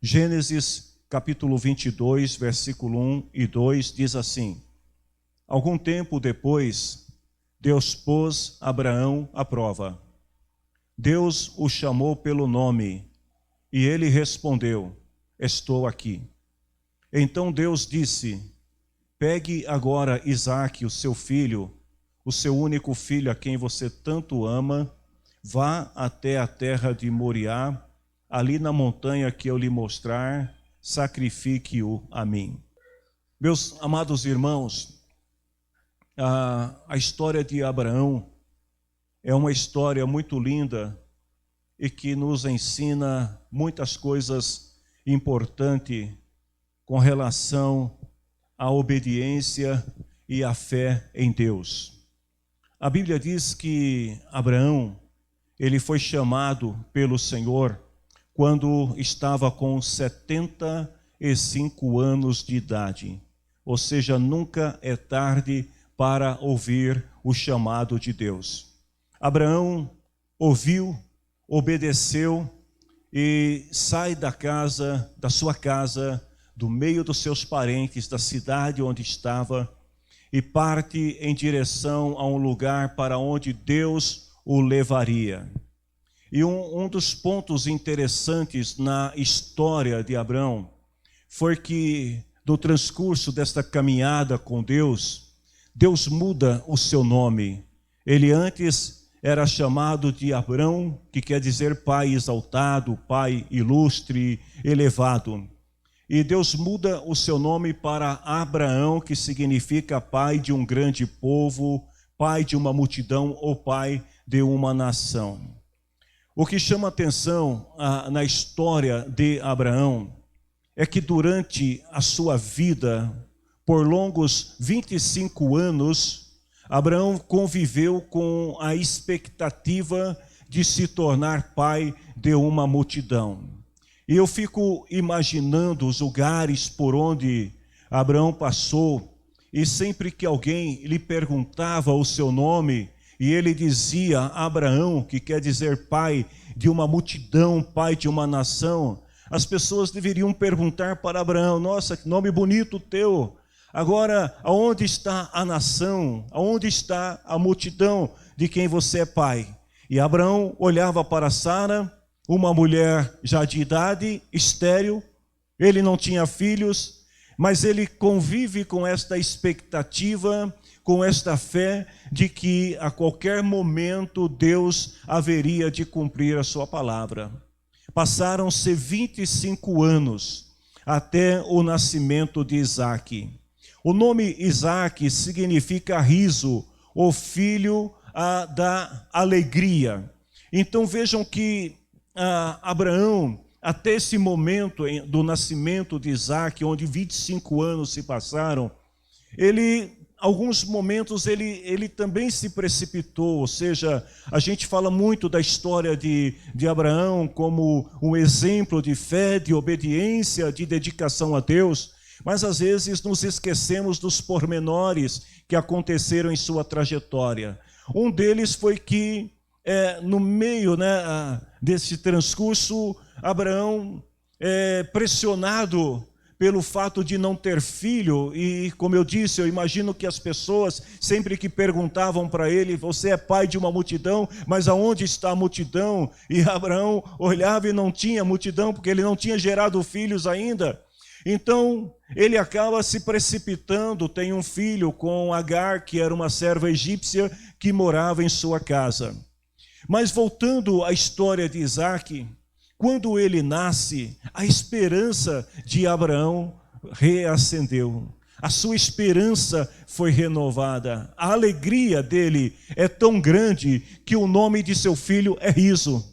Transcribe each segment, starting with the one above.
Gênesis capítulo 22, versículo 1 e 2 diz assim: Algum tempo depois, Deus pôs Abraão à prova. Deus o chamou pelo nome e ele respondeu: Estou aqui. Então Deus disse: Pegue agora Isaque, o seu filho, o seu único filho a quem você tanto ama, vá até a terra de Moriá, ali na montanha que eu lhe mostrar, sacrifique-o a mim. Meus amados irmãos, a história de Abraão é uma história muito linda e que nos ensina muitas coisas importantes com relação à obediência e à fé em Deus. A Bíblia diz que Abraão, ele foi chamado pelo Senhor quando estava com 75 anos de idade. Ou seja, nunca é tarde para ouvir o chamado de Deus. Abraão ouviu, obedeceu e sai da sua casa, do meio dos seus parentes, da cidade onde estava, e parte em direção a um lugar para onde Deus o levaria. E um dos pontos interessantes na história de Abraão foi que, no transcurso desta caminhada com Deus, Deus muda o seu nome. Ele antes era chamado de Abrão, que quer dizer pai exaltado, pai ilustre, elevado. E Deus muda o seu nome para Abraão, que significa pai de um grande povo, pai de uma multidão ou pai de uma nação. O que chama atenção na história de Abraão é que durante a sua vida, por longos 25 anos, Abraão conviveu com a expectativa de se tornar pai de uma multidão. E eu fico imaginando os lugares por onde Abraão passou, e sempre que alguém lhe perguntava o seu nome, e ele dizia Abraão, que quer dizer pai de uma multidão, pai de uma nação, as pessoas deveriam perguntar para Abraão: nossa, que nome bonito teu! Agora, aonde está a nação? Aonde está a multidão de quem você é pai? E Abraão olhava para Sara, uma mulher já de idade, estéril, ele não tinha filhos, mas ele convive com esta expectativa, com esta fé de que a qualquer momento Deus haveria de cumprir a sua palavra. Passaram-se 25 anos até o nascimento de Isaque. O nome Isaque significa riso, o filho da alegria. Então vejam que Abraão, até esse momento do nascimento de Isaque, onde 25 anos se passaram, alguns momentos ele também se precipitou, ou seja, a gente fala muito da história de Abraão como um exemplo de fé, de obediência, de dedicação a Deus, mas às vezes nos esquecemos dos pormenores que aconteceram em sua trajetória. Um deles foi que, no meio desse transcurso, Abraão, pressionado pelo fato de não ter filho, e como eu disse, eu imagino que as pessoas, sempre que perguntavam para ele: você é pai de uma multidão, mas aonde está a multidão? E Abraão olhava e não tinha multidão, porque ele não tinha gerado filhos ainda. Então, ele acaba se precipitando, tem um filho com Agar, que era uma serva egípcia, que morava em sua casa. Mas voltando à história de Isaque, quando ele nasce, a esperança de Abraão reacendeu. A sua esperança foi renovada. A alegria dele é tão grande que o nome de seu filho é Riso.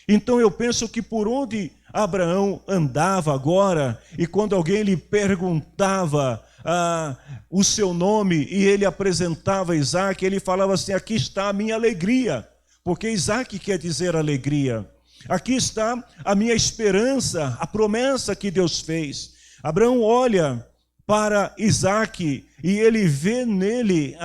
Então eu penso que por onde Abraão andava agora, e quando alguém lhe perguntava o seu nome e ele apresentava Isaque, ele falava assim: aqui está a minha alegria, porque Isaque quer dizer alegria. Aqui está a minha esperança, a promessa que Deus fez. Abraão olha para Isaque e ele vê nele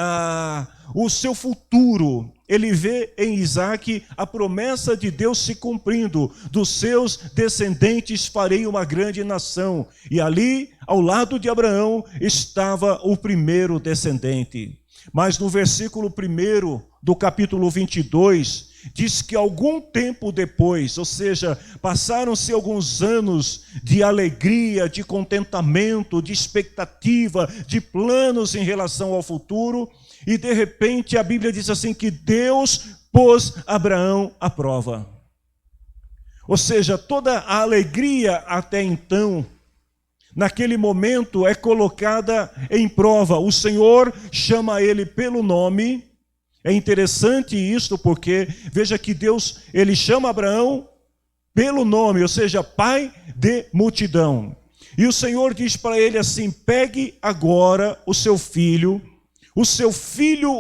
o seu futuro. Ele vê em Isaque a promessa de Deus se cumprindo: dos seus descendentes farei uma grande nação. E ali, ao lado de Abraão, estava o primeiro descendente. Mas no versículo 1 do capítulo 22, diz que algum tempo depois, ou seja, passaram-se alguns anos de alegria, de contentamento, de expectativa, de planos em relação ao futuro, e de repente a Bíblia diz assim que Deus pôs Abraão à prova. Ou seja, toda a alegria até então, naquele momento, é colocada em prova. O Senhor chama ele pelo nome. É interessante isso, porque veja que Deus, ele chama Abraão pelo nome, ou seja, pai de multidão. E o Senhor diz para ele assim: pegue agora o seu filho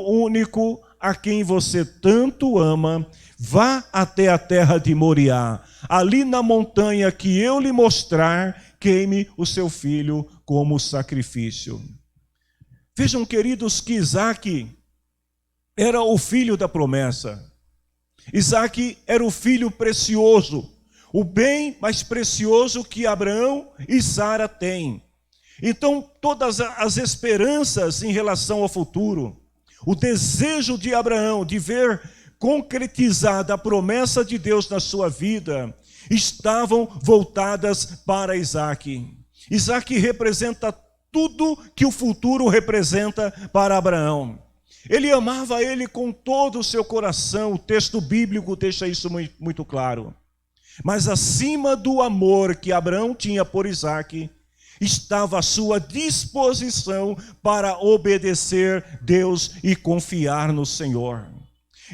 único, a quem você tanto ama, vá até a terra de Moriá, ali na montanha que eu lhe mostrar, queime o seu filho como sacrifício. Vejam, queridos, que Isaque era o filho da promessa. Isaque era o filho precioso, o bem mais precioso que Abraão e Sara têm. Então, todas as esperanças em relação ao futuro, o desejo de Abraão de ver concretizada a promessa de Deus na sua vida, estavam voltadas para Isaque. Isaque representa tudo que o futuro representa para Abraão. Ele amava ele com todo o seu coração, o texto bíblico deixa isso muito claro. Mas acima do amor que Abraão tinha por Isaque, estava a sua disposição para obedecer Deus e confiar no Senhor.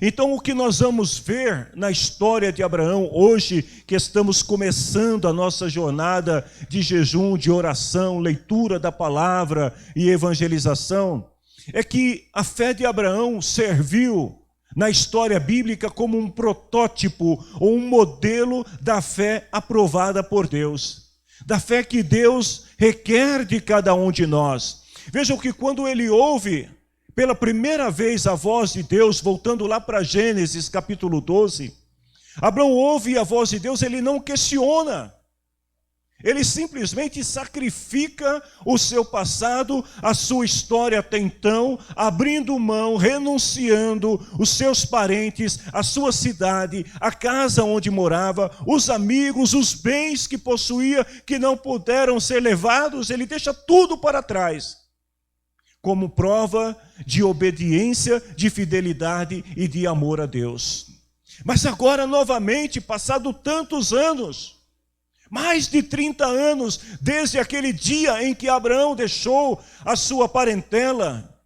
Então, o que nós vamos ver na história de Abraão hoje, que estamos começando a nossa jornada de jejum, de oração, leitura da palavra e evangelização, é que a fé de Abraão serviu na história bíblica como um protótipo ou um modelo da fé aprovada por Deus, da fé que Deus requer de cada um de nós. Vejam que quando ele ouve pela primeira vez a voz de Deus, voltando lá para Gênesis capítulo 12, Abraão ouve a voz de Deus, ele não questiona. Ele simplesmente sacrifica o seu passado, a sua história até então, abrindo mão, renunciando os seus parentes, a sua cidade, a casa onde morava, os amigos, os bens que possuía, que não puderam ser levados, ele deixa tudo para trás, como prova de obediência, de fidelidade e de amor a Deus. Mas agora, novamente, passado tantos anos, mais de 30 anos, desde aquele dia em que Abraão deixou a sua parentela,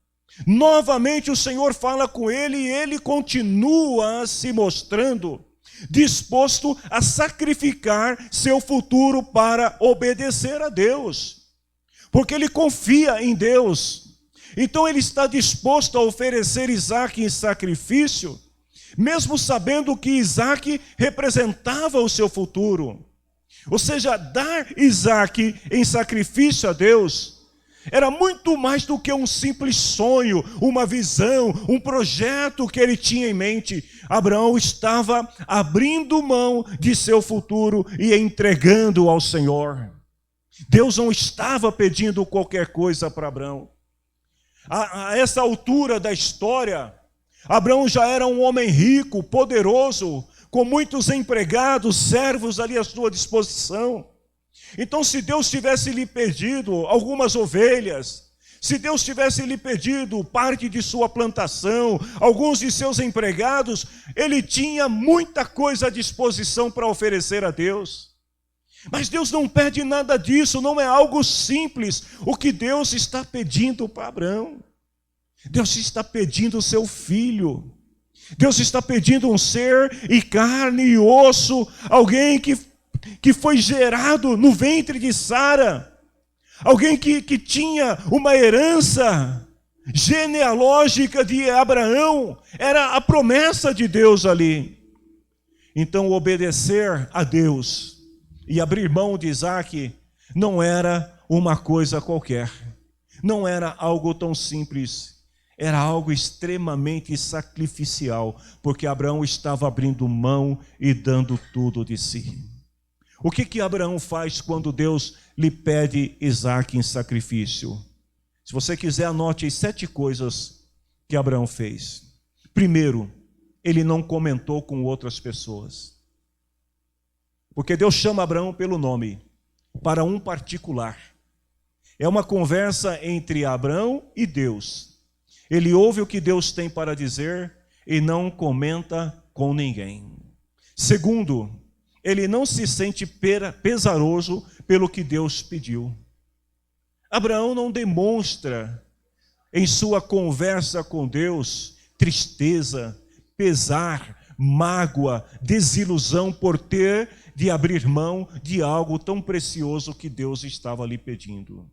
novamente o Senhor fala com ele e ele continua se mostrando disposto a sacrificar seu futuro para obedecer a Deus, porque ele confia em Deus. Então ele está disposto a oferecer Isaque em sacrifício, mesmo sabendo que Isaque representava o seu futuro. Ou seja, dar Isaque em sacrifício a Deus era muito mais do que um simples sonho, uma visão, um projeto que ele tinha em mente. Abraão estava abrindo mão de seu futuro e entregando ao Senhor. Deus não estava pedindo qualquer coisa para Abraão. A essa altura da história, Abraão já era um homem rico, poderoso, com muitos empregados, servos ali à sua disposição. Então, se Deus tivesse lhe pedido algumas ovelhas, se Deus tivesse lhe pedido parte de sua plantação, alguns de seus empregados, ele tinha muita coisa à disposição para oferecer a Deus. Mas Deus não pede nada disso, não é algo simples o que Deus está pedindo para Abraão. Deus está pedindo o seu filho. Deus está pedindo um ser e carne e osso, alguém que foi gerado no ventre de Sara, alguém que tinha uma herança genealógica de Abraão, era a promessa de Deus ali. Então, obedecer a Deus e abrir mão de Isaque não era uma coisa qualquer, não era algo tão simples, era algo extremamente sacrificial, porque Abraão estava abrindo mão e dando tudo de si. O que Abraão faz quando Deus lhe pede Isaque em sacrifício? Se você quiser, anote as 7 coisas que Abraão fez. Primeiro, ele não comentou com outras pessoas. Porque Deus chama Abraão pelo nome, para um particular. É uma conversa entre Abraão e Deus. Ele ouve o que Deus tem para dizer e não comenta com ninguém. Segundo, ele não se sente pesaroso pelo que Deus pediu. Abraão não demonstra em sua conversa com Deus tristeza, pesar, mágoa, desilusão por ter de abrir mão de algo tão precioso que Deus estava lhe pedindo.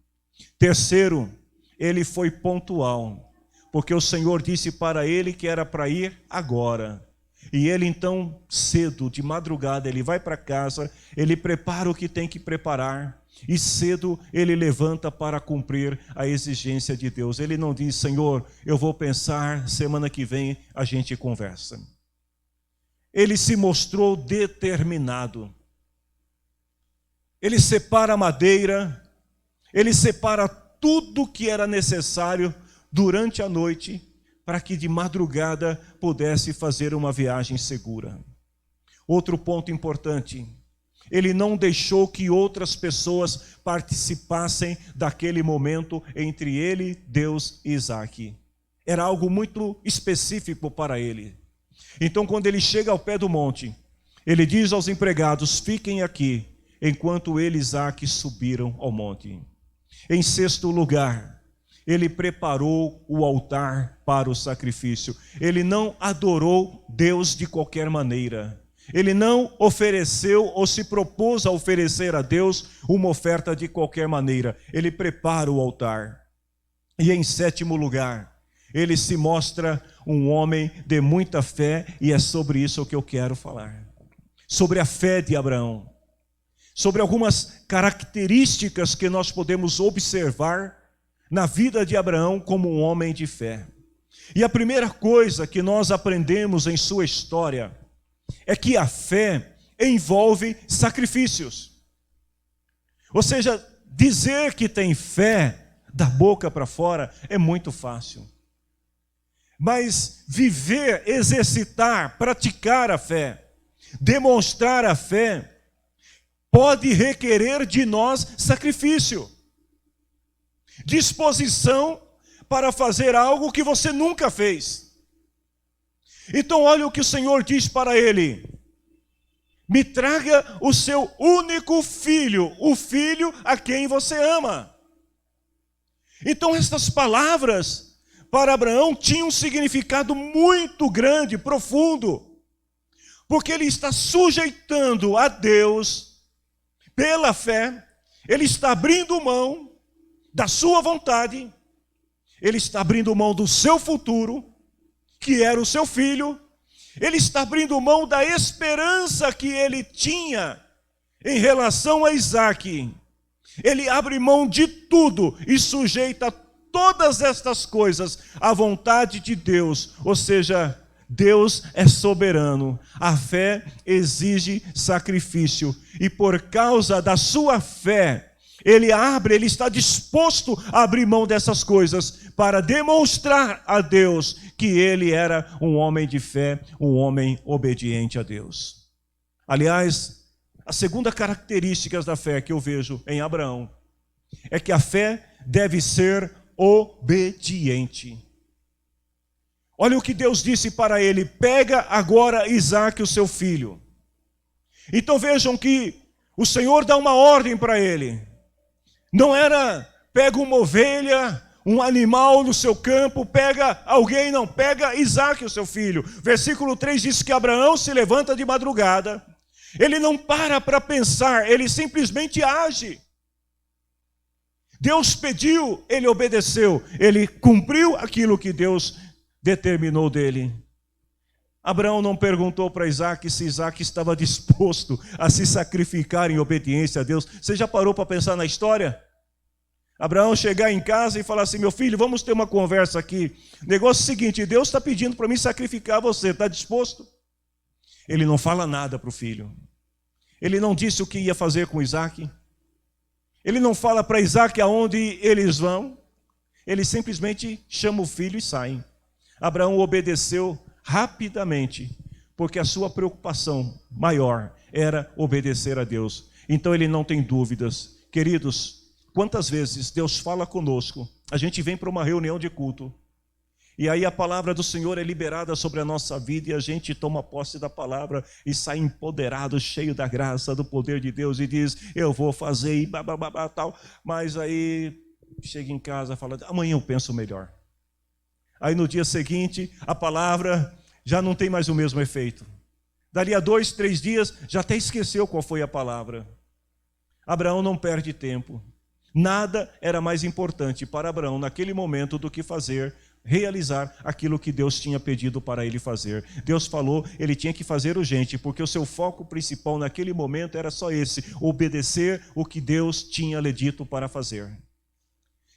Terceiro, ele foi pontual, porque o Senhor disse para ele que era para ir agora. E ele então, cedo, de madrugada, ele vai para casa, ele prepara o que tem que preparar, e cedo ele levanta para cumprir a exigência de Deus. Ele não diz: Senhor, eu vou pensar, semana que vem a gente conversa. Ele se mostrou determinado. Ele separa a madeira, ele separa tudo que era necessário durante a noite, para que de madrugada pudesse fazer uma viagem segura. Outro ponto importante: ele não deixou que outras pessoas participassem daquele momento entre ele, Deus e Isaque. Era algo muito específico para ele. Então, quando ele chega ao pé do monte, ele diz aos empregados: fiquem aqui, enquanto ele e Isaque subiram ao monte. Em sexto lugar, ele preparou o altar para o sacrifício. Ele não adorou Deus de qualquer maneira. Ele não ofereceu ou se propôs a oferecer a Deus uma oferta de qualquer maneira. Ele prepara o altar. E em sétimo lugar, ele se mostra um homem de muita fé, e é sobre isso que eu quero falar. Sobre a fé de Abraão. Sobre algumas características que nós podemos observar na vida de Abraão como um homem de fé. E a primeira coisa que nós aprendemos em sua história é que a fé envolve sacrifícios. Ou seja, dizer que tem fé da boca para fora é muito fácil. Mas viver, exercitar, praticar a fé, demonstrar a fé, pode requerer de nós sacrifício. Disposição para fazer algo que você nunca fez. Então olha o que o Senhor diz para ele: me traga o seu único filho, o filho a quem você ama. Então estas palavras para Abraão tinham um significado muito grande, profundo, porque ele está sujeitando a Deus pela fé, ele está abrindo mão da sua vontade, ele está abrindo mão do seu futuro, que era o seu filho, ele está abrindo mão da esperança que ele tinha em relação a Isaque. Ele abre mão de tudo e sujeita todas estas coisas à vontade de Deus, ou seja, Deus é soberano. A fé exige sacrifício, e por causa da sua fé, ele está disposto a abrir mão dessas coisas para demonstrar a Deus que ele era um homem de fé, um homem obediente a Deus. Aliás, a segunda característica da fé que eu vejo em Abraão é que a fé deve ser obediente. Olha o que Deus disse para ele: pega agora Isaque, o seu filho. Então vejam que o Senhor dá uma ordem para ele. Não era pega uma ovelha, um animal no seu campo, pega alguém, não, pega Isaque, o seu filho. Versículo 3 diz que Abraão se levanta de madrugada, ele não para pensar, ele simplesmente age. Deus pediu, ele obedeceu, ele cumpriu aquilo que Deus determinou dele. Abraão não perguntou para Isaque se Isaque estava disposto a se sacrificar em obediência a Deus. Você já parou para pensar na história? Abraão chegar em casa e falar assim: meu filho, vamos ter uma conversa aqui. Negócio é o seguinte, Deus está pedindo para mim sacrificar você, está disposto? Ele não fala nada para o filho. Ele não disse o que ia fazer com Isaac. Ele não fala para Isaac aonde eles vão. Ele simplesmente chama o filho e sai. Abraão obedeceu rapidamente, porque a sua preocupação maior era obedecer a Deus. Então ele não tem dúvidas. Queridos, quantas vezes Deus fala conosco, a gente vem para uma reunião de culto, e aí a palavra do Senhor é liberada sobre a nossa vida, e a gente toma posse da palavra, e sai empoderado, cheio da graça, do poder de Deus, e diz: eu vou fazer, e bababá, tal. Mas aí chega em casa e fala: amanhã eu penso melhor. Aí no dia seguinte, a palavra já não tem mais o mesmo efeito. Dali a 2, 3 dias, já até esqueceu qual foi a palavra. Abraão não perde tempo. Nada era mais importante para Abraão naquele momento do que realizar aquilo que Deus tinha pedido para ele fazer. Deus falou, ele tinha que fazer urgente, porque o seu foco principal naquele momento era só esse: obedecer o que Deus tinha lhe dito para fazer.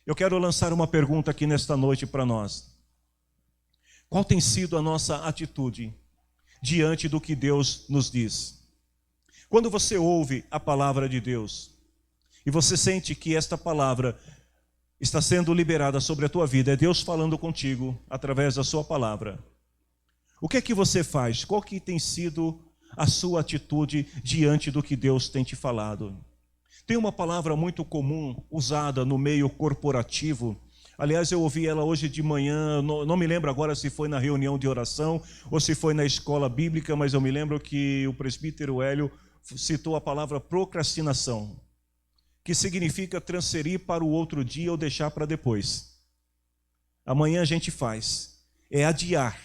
Eu quero lançar uma pergunta aqui nesta noite para nós. Qual tem sido a nossa atitude diante do que Deus nos diz? Quando você ouve a palavra de Deus, e você sente que esta palavra está sendo liberada sobre a tua vida, é Deus falando contigo através da sua palavra, o que é que você faz? Qual que tem sido a sua atitude diante do que Deus tem te falado? Tem uma palavra muito comum usada no meio corporativo. Aliás, eu ouvi ela hoje de manhã, não me lembro agora se foi na reunião de oração ou se foi na escola bíblica, mas eu me lembro que o presbítero Hélio citou a palavra procrastinação, que significa transferir para o outro dia ou deixar para depois. Amanhã a gente faz. É adiar.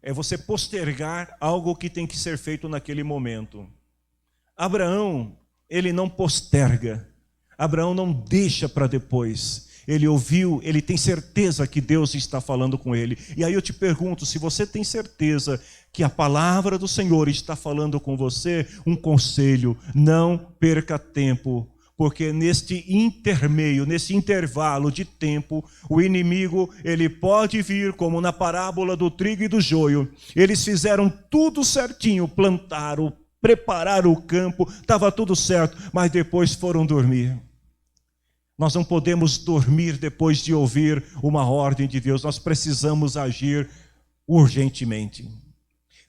É você postergar algo que tem que ser feito naquele momento. Abraão, ele não posterga. Abraão não deixa para depois. Ele ouviu, ele tem certeza que Deus está falando com ele. E aí eu te pergunto, se você tem certeza que a palavra do Senhor está falando com você, um conselho: não perca tempo. Porque neste intermeio, nesse intervalo de tempo, o inimigo, ele pode vir como na parábola do trigo e do joio. Eles fizeram tudo certinho, plantaram, prepararam o campo, estava tudo certo, mas depois foram dormir. Nós não podemos dormir depois de ouvir uma ordem de Deus, nós precisamos agir urgentemente.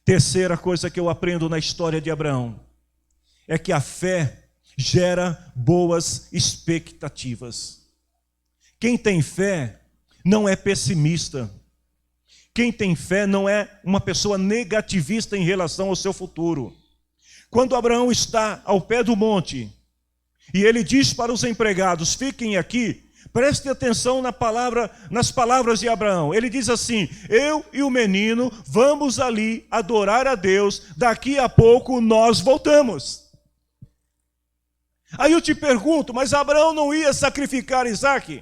Terceira coisa que eu aprendo na história de Abraão é que a fé gera boas expectativas. Quem tem fé não é pessimista. Quem tem fé não é uma pessoa negativista em relação ao seu futuro. Quando Abraão está ao pé do monte e ele diz para os empregados: fiquem aqui, preste atenção nas palavras de Abraão. Ele diz assim: eu e o menino vamos ali adorar a Deus, daqui a pouco nós voltamos. Aí eu te pergunto, mas Abraão não ia sacrificar Isaac?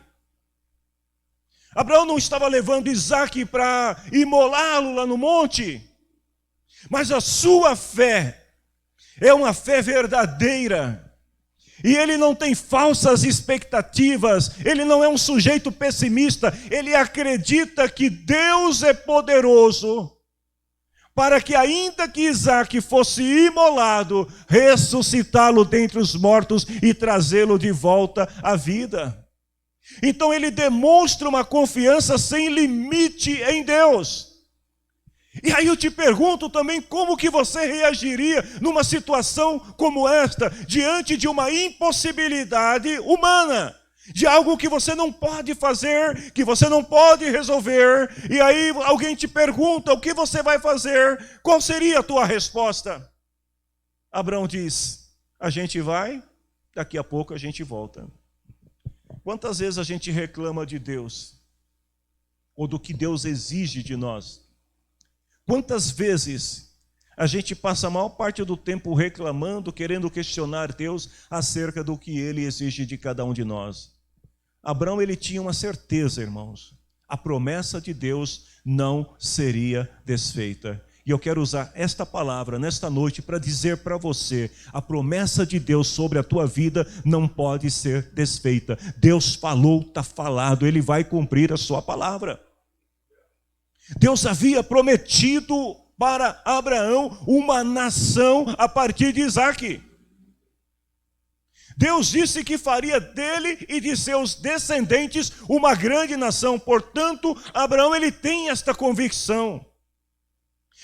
Abraão não estava levando Isaac para imolá-lo lá no monte? Mas a sua fé é uma fé verdadeira. E ele não tem falsas expectativas, ele não é um sujeito pessimista, ele acredita que Deus é poderoso para que, ainda que Isaac fosse imolado, ressuscitá-lo dentre os mortos e trazê-lo de volta à vida. Então ele demonstra uma confiança sem limite em Deus. E aí eu te pergunto também, como que você reagiria numa situação como esta, diante de uma impossibilidade humana, de algo que você não pode fazer, que você não pode resolver, e aí alguém te pergunta: o que você vai fazer? Qual seria a tua resposta? Abraão diz: a gente vai, daqui a pouco a gente volta. Quantas vezes a gente reclama de Deus, ou do que Deus exige de nós? Quantas vezes a gente passa a maior parte do tempo reclamando, querendo questionar Deus acerca do que Ele exige de cada um de nós? Abraão, ele tinha uma certeza, irmãos: a promessa de Deus não seria desfeita. E eu quero usar esta palavra nesta noite para dizer para você: a promessa de Deus sobre a tua vida não pode ser desfeita. Deus falou, está falado, Ele vai cumprir a sua palavra. Deus havia prometido para Abraão uma nação a partir de Isaque. Deus disse que faria dele e de seus descendentes uma grande nação. Portanto, Abraão ele tem esta convicção.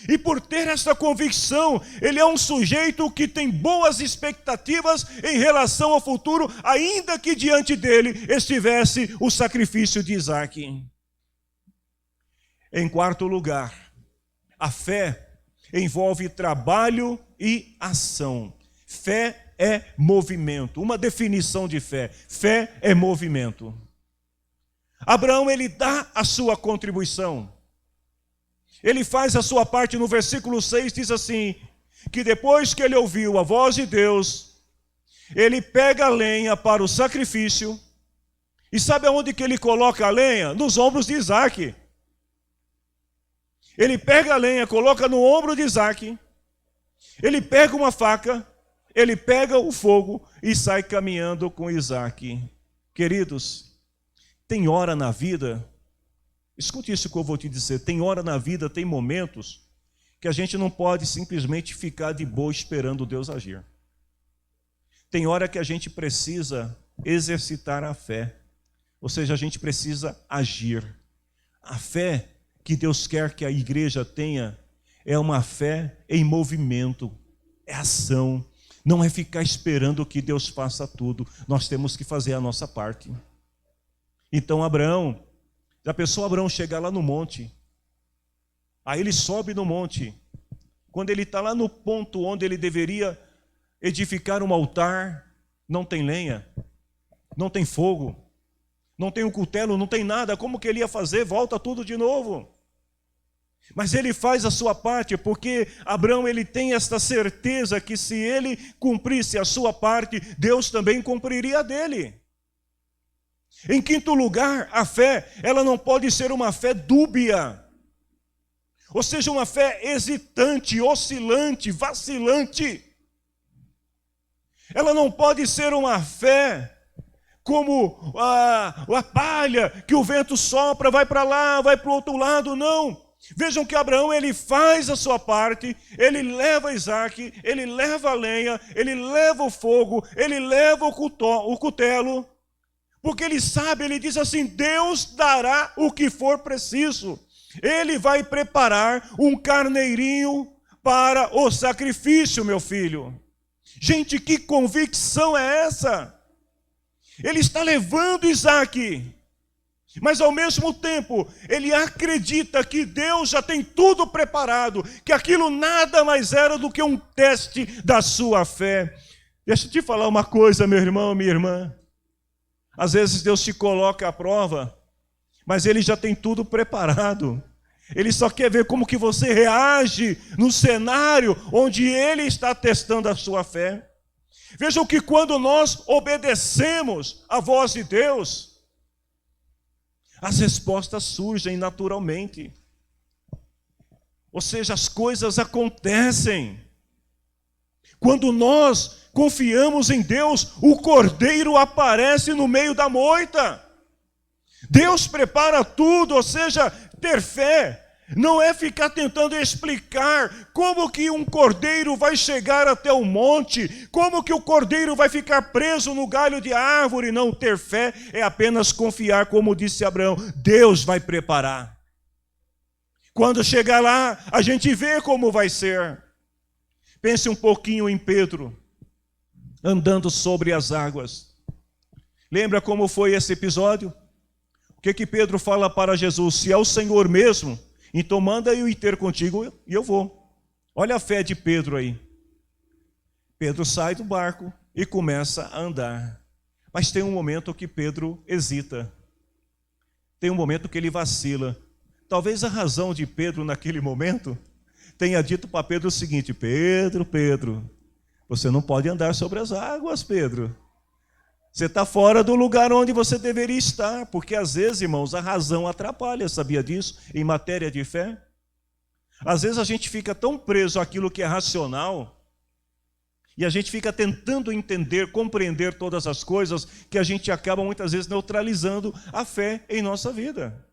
E por ter esta convicção, ele é um sujeito que tem boas expectativas em relação ao futuro, ainda que diante dele estivesse o sacrifício de Isaque. Em quarto lugar, a fé envolve trabalho e ação. Fé é movimento. Uma definição de fé: fé é movimento. Abraão ele dá a sua contribuição. Ele faz a sua parte. No versículo 6 diz assim, que depois que ele ouviu a voz de Deus, ele pega a lenha para o sacrifício. E sabe aonde que ele coloca a lenha? Nos ombros de Isaque. Ele pega a lenha, coloca no ombro de Isaque. Ele pega uma faca, ele pega o fogo e sai caminhando com Isaque. Queridos, tem hora na vida, escute isso que eu vou te dizer, tem hora na vida, tem momentos que a gente não pode simplesmente ficar de boa esperando Deus agir. Tem hora que a gente precisa exercitar a fé, ou seja, a gente precisa agir. A fé que Deus quer que a igreja tenha é uma fé em movimento, é ação. Não é ficar esperando que Deus faça tudo, nós temos que fazer a nossa parte. Então Abraão, já pensou Abraão chegar lá no monte? Aí ele sobe no monte. Quando ele está lá no ponto onde ele deveria edificar um altar, não tem lenha, não tem fogo, não tem um cutelo, não tem nada. Como que ele ia fazer? Volta tudo de novo. Mas ele faz a sua parte, porque Abraão ele tem esta certeza que se ele cumprisse a sua parte, Deus também cumpriria a dele. Em quinto lugar, a fé, ela não pode ser uma fé dúbia. Ou seja, uma fé hesitante, oscilante, vacilante. Ela não pode ser uma fé como a palha que o vento sopra, vai para lá, vai para o outro lado, não. Vejam que Abraão, ele faz a sua parte, ele leva Isaque, ele leva a lenha, ele leva o fogo, ele leva o cutelo, porque ele sabe, ele diz assim, Deus dará o que for preciso. Ele vai preparar um carneirinho para o sacrifício, meu filho. Gente, que convicção é essa? Ele está levando Isaque, mas ao mesmo tempo, ele acredita que Deus já tem tudo preparado, que aquilo nada mais era do que um teste da sua fé. Deixa eu te falar uma coisa, meu irmão, minha irmã. Às vezes Deus te coloca à prova, mas Ele já tem tudo preparado. Ele só quer ver como que você reage no cenário onde Ele está testando a sua fé. Vejam que quando nós obedecemos a voz de Deus, as respostas surgem naturalmente. Ou seja, as coisas acontecem. Quando nós confiamos em Deus, o cordeiro aparece no meio da moita. Deus prepara tudo, ou seja, ter fé não é ficar tentando explicar como que um cordeiro vai chegar até o monte, como que o cordeiro vai ficar preso no galho de árvore. Não, ter fé é apenas confiar, como disse Abraão, Deus vai preparar. Quando chegar lá, a gente vê como vai ser. Pense um pouquinho em Pedro, andando sobre as águas. Lembra como foi esse episódio? O que Pedro fala para Jesus? Se é o Senhor mesmo, então manda eu ir ter contigo e eu vou. Olha a fé de Pedro aí. Pedro sai do barco e começa a andar. Mas tem um momento que Pedro hesita. Tem um momento que ele vacila. Talvez a razão de Pedro naquele momento tenha dito para Pedro o seguinte: Pedro, você não pode andar sobre as águas, Pedro. Você está fora do lugar onde você deveria estar, porque às vezes, irmãos, a razão atrapalha, sabia disso? Em matéria de fé. Às vezes a gente fica tão preso àquilo que é racional, e a gente fica tentando entender, compreender todas as coisas, que a gente acaba muitas vezes neutralizando a fé em nossa vida.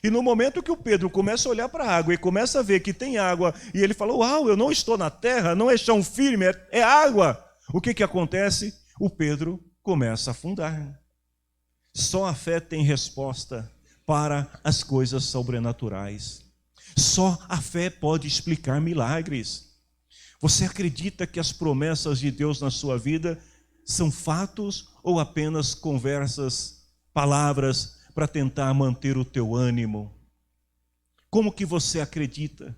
E no momento que o Pedro começa a olhar para a água e começa a ver que tem água, e ele fala, uau, eu não estou na terra, não é chão firme, é água. O que acontece? O Pedro começa a afundar. Só a fé tem resposta para as coisas sobrenaturais. Só a fé pode explicar milagres. Você acredita que as promessas de Deus na sua vida são fatos ou apenas conversas, palavras para tentar manter o teu ânimo? Como que você acredita?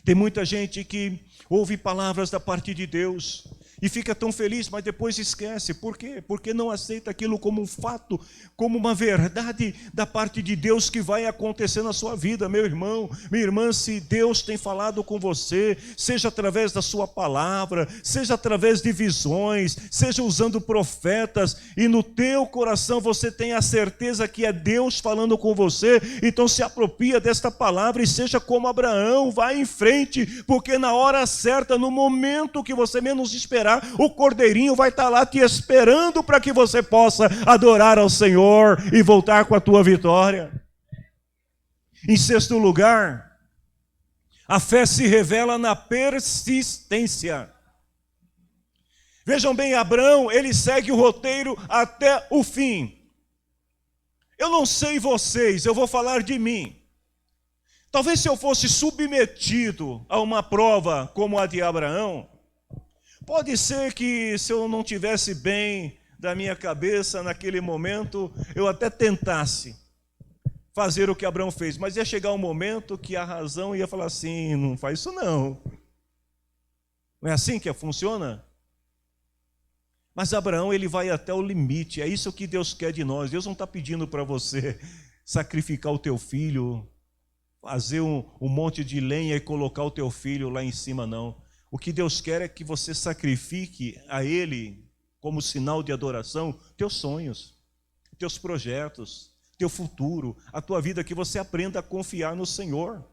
Tem muita gente que ouve palavras da parte de Deus e fica tão feliz, mas depois esquece. Por quê? Porque não aceita aquilo como um fato, como uma verdade da parte de Deus que vai acontecer na sua vida. Meu irmão, minha irmã, se Deus tem falado com você, seja através da sua palavra, seja através de visões, seja usando profetas, e no teu coração você tem a certeza que é Deus falando com você, então se apropria desta palavra e seja como Abraão, vai em frente, porque na hora certa, no momento que você menos esperar, o cordeirinho vai estar lá te esperando para que você possa adorar ao Senhor e voltar com a tua vitória. Em sexto lugar, a fé se revela na persistência. Vejam bem, Abraão, ele segue o roteiro até o fim. Eu não sei vocês, eu vou falar de mim. Talvez se eu fosse submetido a uma prova como a de Abraão, pode ser que se eu não tivesse bem da minha cabeça naquele momento, eu até tentasse fazer o que Abraão fez, mas ia chegar um momento que a razão ia falar assim, não faz isso não. Não é assim que funciona? Mas Abraão, ele vai até o limite, é isso que Deus quer de nós. Deus não está pedindo para você sacrificar o teu filho, fazer um monte de lenha e colocar o teu filho lá em cima, não. O que Deus quer é que você sacrifique a Ele, como sinal de adoração, teus sonhos, teus projetos, teu futuro, a tua vida, que você aprenda a confiar no Senhor.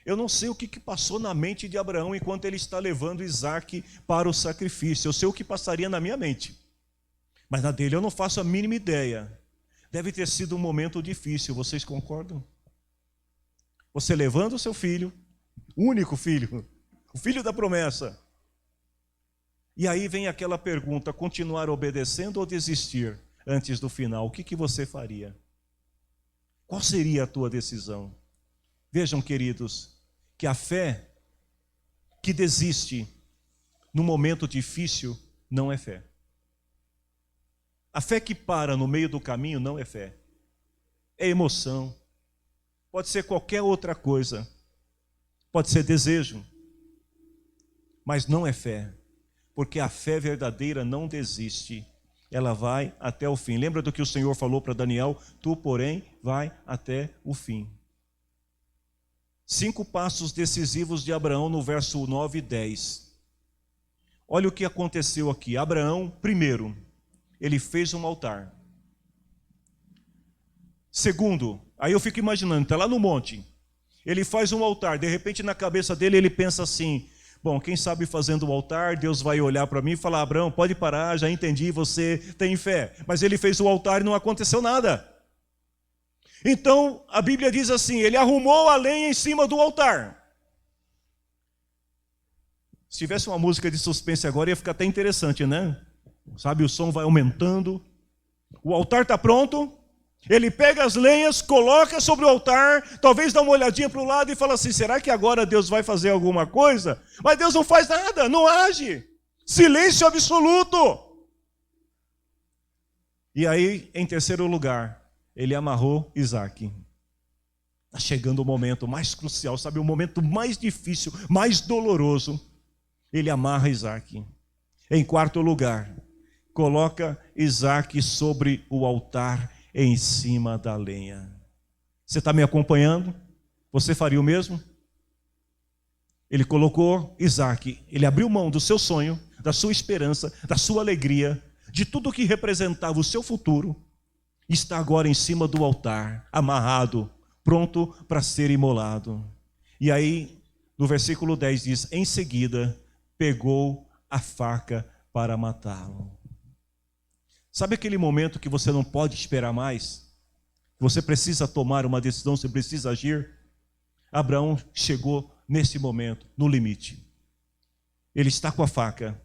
Eu não sei o que passou na mente de Abraão enquanto ele está levando Isaque para o sacrifício. Eu sei o que passaria na minha mente, mas na dele eu não faço a mínima ideia. Deve ter sido um momento difícil, vocês concordam? Você levando o seu filho, único filho, o filho da promessa. E aí vem aquela pergunta, continuar obedecendo ou desistir antes do final? O que você faria? Qual seria a tua decisão? Vejam, queridos, que a fé que desiste no momento difícil não é fé. A fé que para no meio do caminho não é fé. É emoção. Pode ser qualquer outra coisa. Pode ser desejo. Mas não é fé, porque a fé verdadeira não desiste, ela vai até o fim. Lembra do que o Senhor falou para Daniel? Tu, porém, vai até o fim. 5 passos decisivos de Abraão no verso 9 e 10. Olha o que aconteceu aqui. Abraão, primeiro, ele fez um altar. Segundo, aí eu fico imaginando, está lá no monte, ele faz um altar, de repente na cabeça dele ele pensa assim, bom, quem sabe fazendo o altar, Deus vai olhar para mim e falar, Abraão, pode parar, já entendi, você tem fé. Mas ele fez o altar e não aconteceu nada. Então, a Bíblia diz assim, ele arrumou a lenha em cima do altar. Se tivesse uma música de suspense agora, ia ficar até interessante, né? Sabe, o som vai aumentando. O altar está pronto. Ele pega as lenhas, coloca sobre o altar, talvez dá uma olhadinha para o lado e fala assim, será que agora Deus vai fazer alguma coisa? Mas Deus não faz nada, não age. Silêncio absoluto. E aí, em terceiro lugar, ele amarrou Isaque. Está chegando o momento mais crucial, sabe, o momento mais difícil, mais doloroso. Ele amarra Isaque. Em quarto lugar, coloca Isaque sobre o altar em cima da lenha. Você está me acompanhando? Você faria o mesmo? Ele colocou Isaque, ele abriu mão do seu sonho, da sua esperança, da sua alegria, de tudo que representava o seu futuro, e está agora em cima do altar, amarrado, pronto para ser imolado. E aí no versículo 10 diz: em seguida pegou a faca para matá-lo. Sabe aquele momento que você não pode esperar mais? Você precisa tomar uma decisão, você precisa agir? Abraão chegou nesse momento, no limite. Ele está com a faca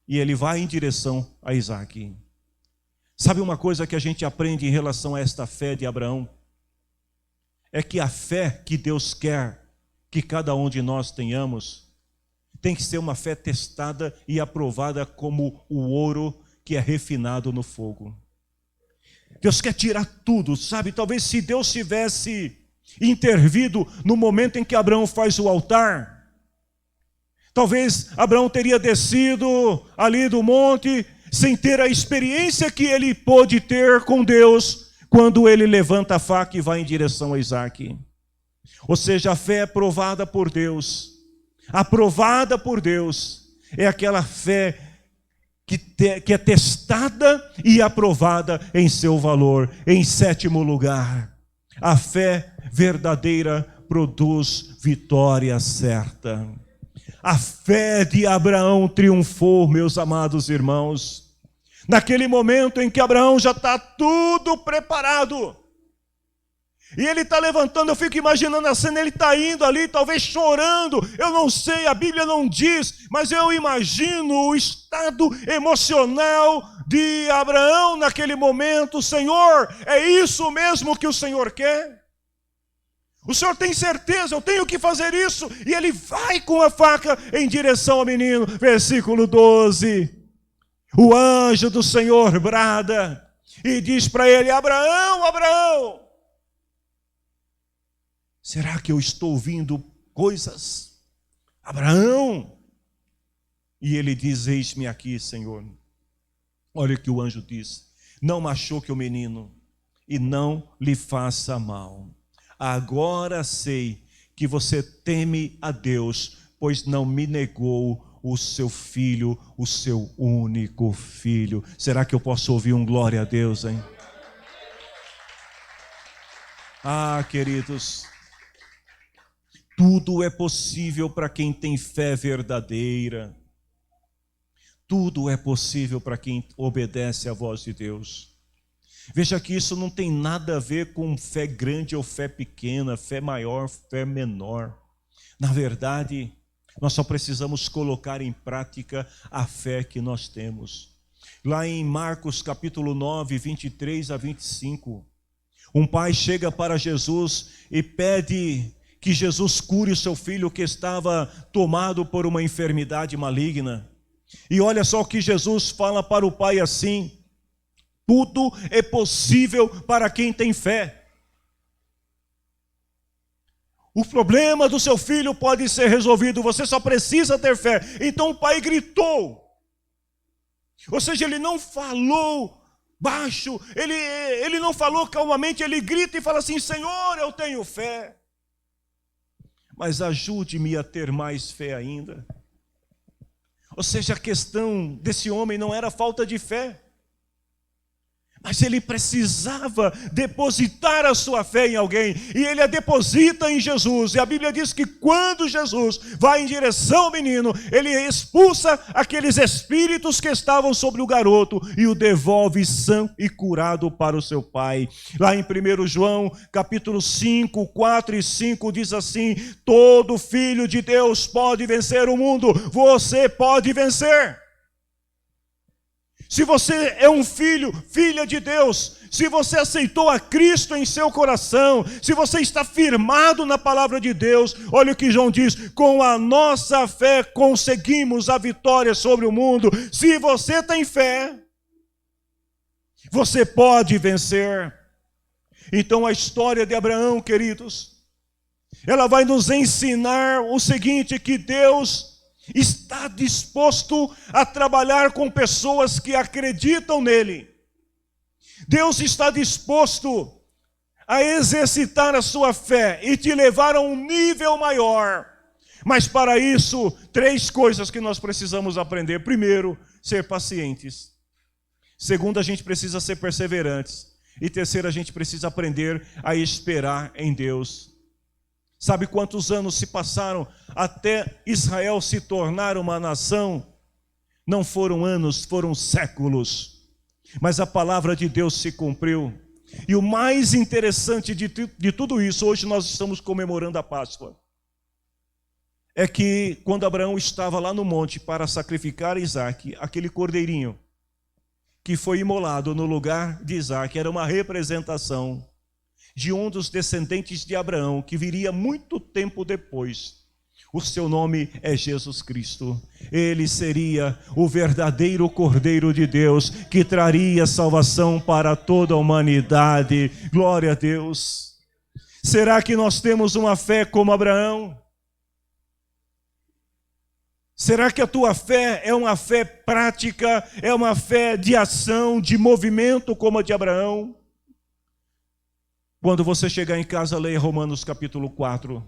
e ele vai em direção a Isaque. Sabe uma coisa que a gente aprende em relação a esta fé de Abraão? É que a fé que Deus quer que cada um de nós tenhamos tem que ser uma fé testada e aprovada como o ouro que é refinado no fogo. Deus quer tirar tudo, sabe? Talvez se Deus tivesse intervido no momento em que Abraão faz o altar, talvez Abraão teria descido ali do monte sem ter a experiência que ele pôde ter com Deus quando ele levanta a faca e vai em direção a Isaque. Ou seja, a fé é aprovada por Deus. Aprovada por Deus é aquela fé que é testada e aprovada em seu valor. Em sétimo lugar, a fé verdadeira produz vitória certa. A fé de Abraão triunfou, meus amados irmãos. Naquele momento em que Abraão já está tudo preparado, e ele está levantando, eu fico imaginando a cena, ele está indo ali, talvez chorando, eu não sei, a Bíblia não diz, mas eu imagino o estado emocional de Abraão naquele momento. Senhor, é isso mesmo que o Senhor quer? O Senhor tem certeza, eu tenho que fazer isso? E ele vai com a faca em direção ao menino. Versículo 12, o anjo do Senhor brada e diz para ele: Abraão, Abraão, será que eu estou ouvindo coisas? Abraão! E ele diz: eis-me aqui, Senhor. Olha o que o anjo diz: não machuque o menino e não lhe faça mal. Agora sei que você teme a Deus, pois não me negou o seu filho, o seu único filho. Será que eu posso ouvir um glória a Deus, hein? Ah, queridos, tudo é possível para quem tem fé verdadeira. Tudo é possível para quem obedece à voz de Deus. Veja que isso não tem nada a ver com fé grande ou fé pequena, fé maior, fé menor. Na verdade, nós só precisamos colocar em prática a fé que nós temos. Lá em Marcos capítulo 9, 23 a 25, um pai chega para Jesus e pede que Jesus cure o seu filho que estava tomado por uma enfermidade maligna. E olha só o que Jesus fala para o pai assim: tudo é possível para quem tem fé. O problema do seu filho pode ser resolvido, você só precisa ter fé. Então o pai gritou. Ou seja, ele não falou baixo, ele não falou calmamente, ele grita e fala assim: Senhor, eu tenho fé, mas ajude-me a ter mais fé ainda. Ou seja, a questão desse homem não era falta de fé, mas ele precisava depositar a sua fé em alguém, e ele a deposita em Jesus. E a Bíblia diz que quando Jesus vai em direção ao menino, ele expulsa aqueles espíritos que estavam sobre o garoto e o devolve são e curado para o seu pai. Lá em 1 João capítulo 5, 4 e 5 diz assim: todo filho de Deus pode vencer o mundo, você pode vencer. Se você é um filho, filha de Deus, se você aceitou a Cristo em seu coração, se você está firmado na palavra de Deus, olha o que João diz: com a nossa fé conseguimos a vitória sobre o mundo. Se você tem fé, você pode vencer. Então a história de Abraão, queridos, ela vai nos ensinar o seguinte: que Deus está disposto a trabalhar com pessoas que acreditam nele. Deus está disposto a exercitar a sua fé e te levar a um nível maior. Mas para isso, 3 coisas que nós precisamos aprender. Primeiro, ser pacientes. Segundo, a gente precisa ser perseverantes. E terceiro, a gente precisa aprender a esperar em Deus. Sabe quantos anos se passaram até Israel se tornar uma nação? Não foram anos, foram séculos. Mas a palavra de Deus se cumpriu. E o mais interessante de tudo isso, hoje nós estamos comemorando a Páscoa, é que quando Abraão estava lá no monte para sacrificar Isaque, aquele cordeirinho que foi imolado no lugar de Isaque, era uma representação de um dos descendentes de Abraão, que viria muito tempo depois. O seu nome é Jesus Cristo. Ele seria o verdadeiro Cordeiro de Deus, que traria salvação para toda a humanidade. Glória a Deus. Será que nós temos uma fé como Abraão? Será que a tua fé é uma fé prática, é uma fé de ação, de movimento como a de Abraão? Quando você chegar em casa, leia Romanos capítulo 4.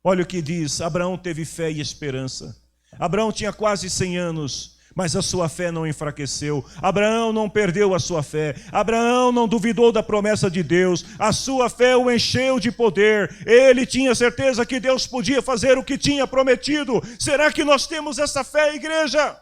Olha o que diz: Abraão teve fé e esperança. Abraão tinha quase 100 anos, mas a sua fé não enfraqueceu. Abraão não perdeu a sua fé. Abraão não duvidou da promessa de Deus. A sua fé o encheu de poder. Ele tinha certeza que Deus podia fazer o que tinha prometido. Será que nós temos essa fé, igreja?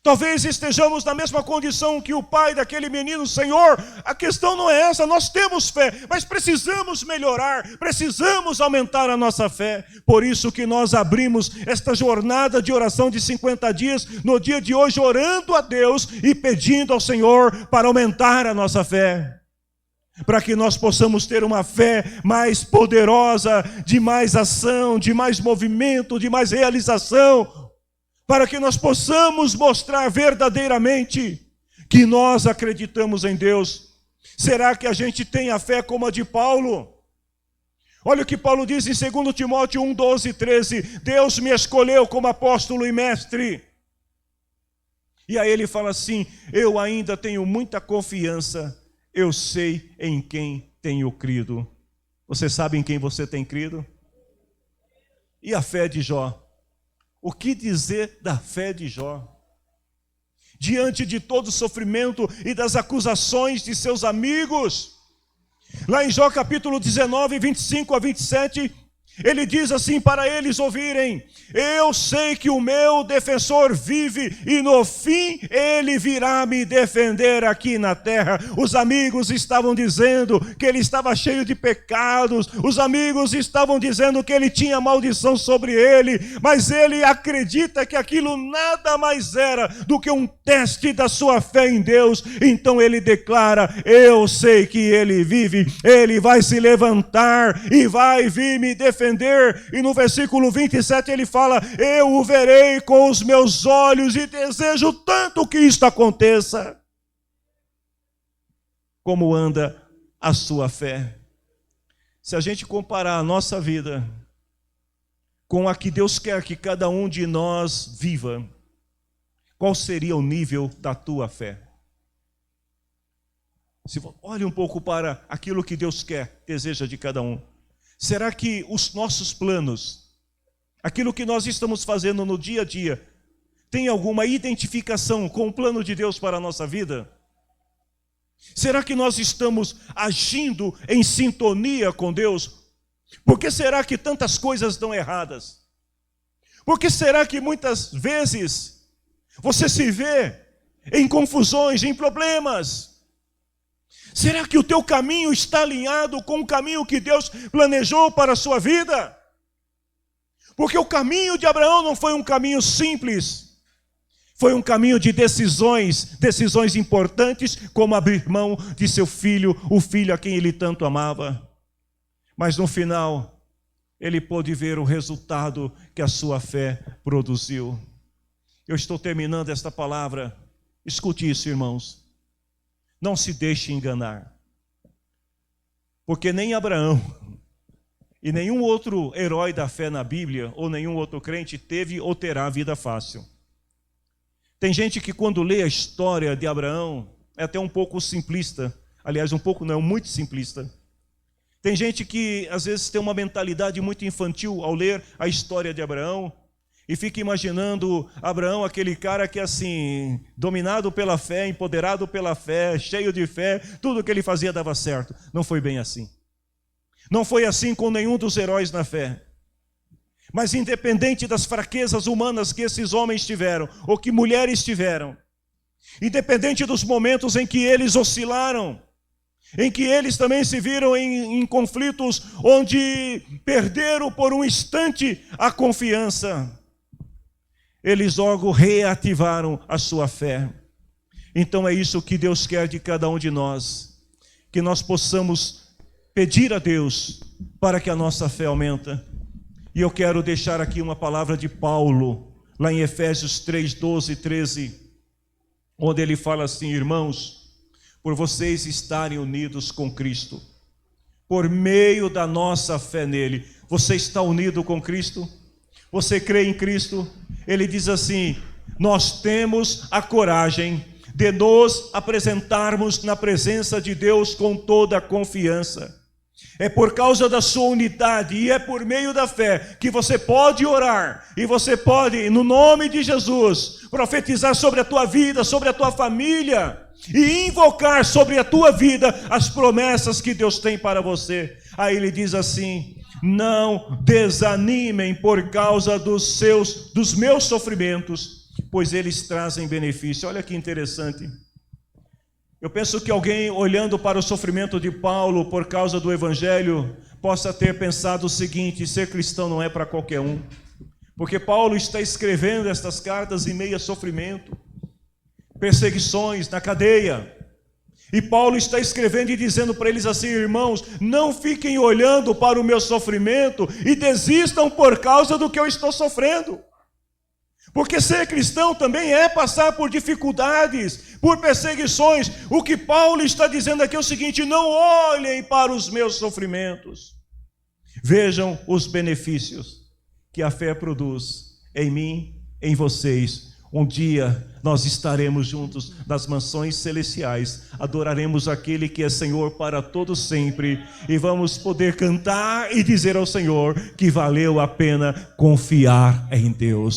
Talvez estejamos na mesma condição que o pai daquele menino. Senhor, a questão não é essa, nós temos fé, mas precisamos melhorar, precisamos aumentar a nossa fé. Por isso que nós abrimos esta jornada de oração de 50 dias, no dia de hoje, orando a Deus e pedindo ao Senhor para aumentar a nossa fé, para que nós possamos ter uma fé mais poderosa, de mais ação, de mais movimento, de mais realização, para que nós possamos mostrar verdadeiramente que nós acreditamos em Deus. Será que a gente tem a fé como a de Paulo? Olha o que Paulo diz em 2 Timóteo 1, 12 e 13. Deus me escolheu como apóstolo e mestre. E aí ele fala assim: eu ainda tenho muita confiança, eu sei em quem tenho crido. Você sabe em quem você tem crido? E a fé de Jó? O que dizer da fé de Jó? Diante de todo o sofrimento e das acusações de seus amigos. Lá em Jó capítulo 19, 25 a 27, ele diz assim para eles ouvirem: eu sei que o meu defensor vive e no fim ele virá me defender aqui na terra. Os amigos estavam dizendo que ele estava cheio de pecados, os amigos estavam dizendo que ele tinha maldição sobre ele, mas ele acredita que aquilo nada mais era do que um teste da sua fé em Deus. Então ele declara: eu sei que ele vive, ele vai se levantar e vai vir me defender. E no versículo 27 ele fala: eu o verei com os meus olhos e desejo tanto que isto aconteça. Como anda a sua fé? Se a gente comparar a nossa vida com a que Deus quer que cada um de nós viva, qual seria o nível da tua fé? Olhe um pouco para aquilo que Deus quer, deseja de cada um. Será que os nossos planos, aquilo que nós estamos fazendo no dia a dia, tem alguma identificação com o plano de Deus para a nossa vida? Será que nós estamos agindo em sintonia com Deus? Por que será que tantas coisas dão erradas? Por que será que muitas vezes você se vê em confusões, em problemas? Será que o teu caminho está alinhado com o caminho que Deus planejou para a sua vida? Porque o caminho de Abraão não foi um caminho simples. Foi um caminho de decisões importantes, como abrir mão de seu filho, o filho a quem ele tanto amava. Mas no final, ele pôde ver o resultado que a sua fé produziu. Eu estou terminando esta palavra. Escute isso, irmãos. Não se deixe enganar, porque nem Abraão e nenhum outro herói da fé na Bíblia, ou nenhum outro crente, teve ou terá vida fácil. Tem gente que quando lê a história de Abraão, é até um pouco simplista, aliás, um pouco não, muito simplista. Tem gente que às vezes tem uma mentalidade muito infantil ao ler a história de Abraão, e fica imaginando Abraão, aquele cara que assim, dominado pela fé, empoderado pela fé, cheio de fé, tudo que ele fazia dava certo. Não foi bem assim. Não foi assim com nenhum dos heróis na fé. Mas independente das fraquezas humanas que esses homens tiveram, ou que mulheres tiveram, independente dos momentos em que eles oscilaram, em que eles também se viram em conflitos onde perderam por um instante a confiança, eles logo reativaram a sua fé. Então é isso que Deus quer de cada um de nós, que nós possamos pedir a Deus para que a nossa fé aumente. E eu quero deixar aqui uma palavra de Paulo, lá em Efésios 3, 12 e 13, onde ele fala assim: irmãos, por vocês estarem unidos com Cristo, por meio da nossa fé nele. Você está unido com Cristo? Você crê em Cristo? Ele diz assim: nós temos a coragem de nos apresentarmos na presença de Deus com toda a confiança. É por causa da sua unidade e é por meio da fé que você pode orar e você pode, no nome de Jesus, profetizar sobre a tua vida, sobre a tua família e invocar sobre a tua vida as promessas que Deus tem para você. Aí ele diz assim: não desanimem por causa dos meus sofrimentos, pois eles trazem benefício. Olha que interessante. Eu penso que alguém olhando para o sofrimento de Paulo por causa do Evangelho possa ter pensado o seguinte: ser cristão não é para qualquer um, porque Paulo está escrevendo estas cartas em meio a sofrimento, perseguições na cadeia, e Paulo está escrevendo e dizendo para eles assim: irmãos, não fiquem olhando para o meu sofrimento e desistam por causa do que eu estou sofrendo. Porque ser cristão também é passar por dificuldades, por perseguições. O que Paulo está dizendo aqui é o seguinte: não olhem para os meus sofrimentos. Vejam os benefícios que a fé produz em mim, em vocês. Um dia nós estaremos juntos nas mansões celestiais, adoraremos aquele que é Senhor para todo sempre, e vamos poder cantar e dizer ao Senhor que valeu a pena confiar em Deus.